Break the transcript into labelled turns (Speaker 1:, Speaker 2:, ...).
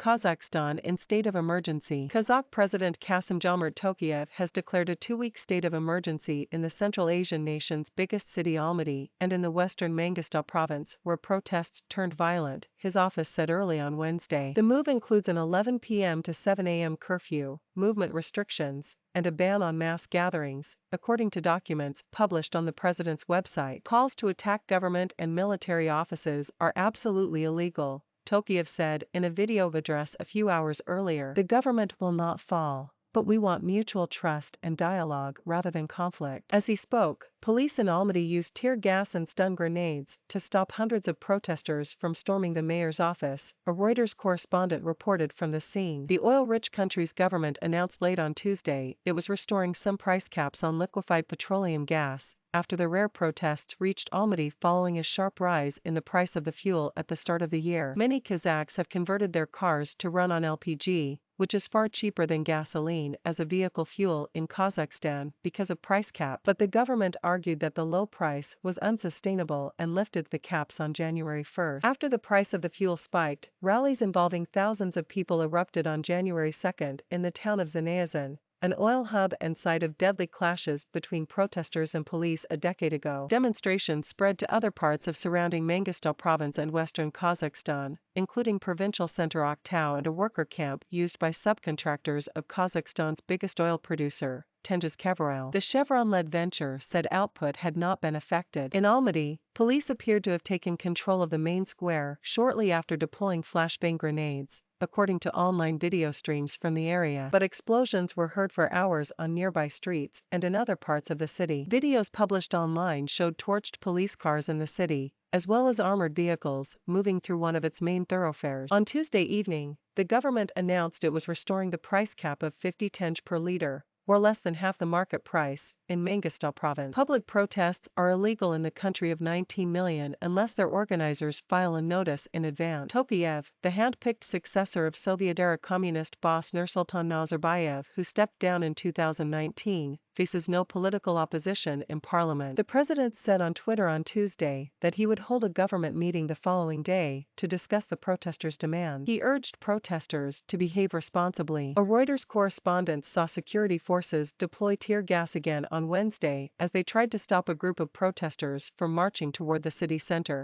Speaker 1: Kazakhstan in state of emergency. Kazakh President Kassym-Jomart Tokayev has declared a 2-week state of emergency in the Central Asian nation's biggest city Almaty and in the western Mangistau province, where protests turned violent, his office said early on Wednesday. The move includes an 11 p.m. to 7 a.m. curfew, movement restrictions, and a ban on mass gatherings, according to documents published on the president's website. Calls to attack government and military offices are absolutely illegal, Tokayev said in a video address a few hours earlier. The government will not fall, but we want mutual trust and dialogue rather than conflict. As he spoke, police in Almaty used tear gas and stun grenades to stop hundreds of protesters from storming the mayor's office, a Reuters correspondent reported from the scene. The oil-rich country's government announced late on Tuesday it was restoring some price caps on liquefied petroleum gas, after the rare protests reached Almaty following a sharp rise in the price of the fuel at the start of the year. Many Kazakhs have converted their cars to run on LPG, which is far cheaper than gasoline as a vehicle fuel in Kazakhstan because of price cap, but the government argued that the low price was unsustainable and lifted the caps on January 1. After the price of the fuel spiked, rallies involving thousands of people erupted on January 2 in the town of Zhanaozen, an oil hub and site of deadly clashes between protesters and police a decade ago. Demonstrations spread to other parts of surrounding Mangistau province and western Kazakhstan, including provincial center Aktau and a worker camp used by subcontractors of Kazakhstan's biggest oil producer, Tengiz-Chevron. The Chevron-led venture said output had not been affected. In Almaty, police appeared to have taken control of the main square shortly after deploying flashbang grenades, according to online video streams from the area, but explosions were heard for hours on nearby streets and in other parts of the city. Videos published online showed torched police cars in the city, as well as armored vehicles, moving through one of its main thoroughfares. On Tuesday evening, the government announced it was restoring the price cap of 50 tenge per liter, or less than half the market price, in Mangistau province. Public protests are illegal in the country of 19 million unless their organizers file a notice in advance. Tokayev, the hand-picked successor of Soviet-era communist boss Nursultan Nazarbayev, who stepped down in 2019, faces no political opposition in parliament. The president said on Twitter on Tuesday that he would hold a government meeting the following day to discuss the protesters' demands. He urged protesters to behave responsibly. A Reuters correspondent saw security forces deploy tear gas again on Wednesday as they tried to stop a group of protesters from marching toward the city center.